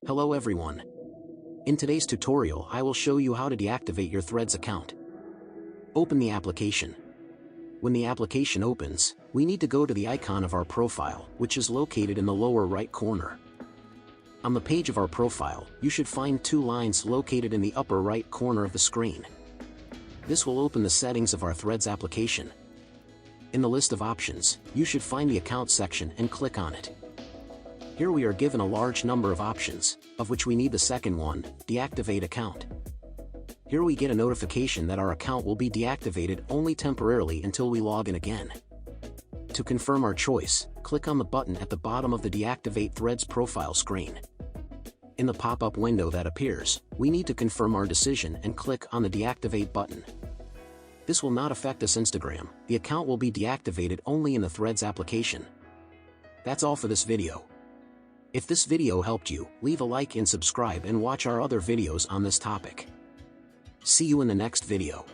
Hello everyone. In today's tutorial I will show you how to deactivate your Threads account. Open the application. When the application opens, we need to go to the icon of our profile, which is located in the lower right corner. On the page of our profile, you should find two lines located in the upper right corner of the screen. This will open the settings of our Threads application. In the list of options, you should find the account section and click on it. Here we are given a large number of options, of which we need the second one, deactivate account. Here we get a notification that our account will be deactivated only temporarily until we log in again. To confirm our choice, click on the button at the bottom of the Deactivate Threads profile screen. In the pop-up window that appears, we need to confirm our decision and click on the Deactivate button. This will not affect us Instagram, the account will be deactivated only in the Threads application. That's all for this video. If this video helped you, leave a like and subscribe and watch our other videos on this topic. See you in the next video.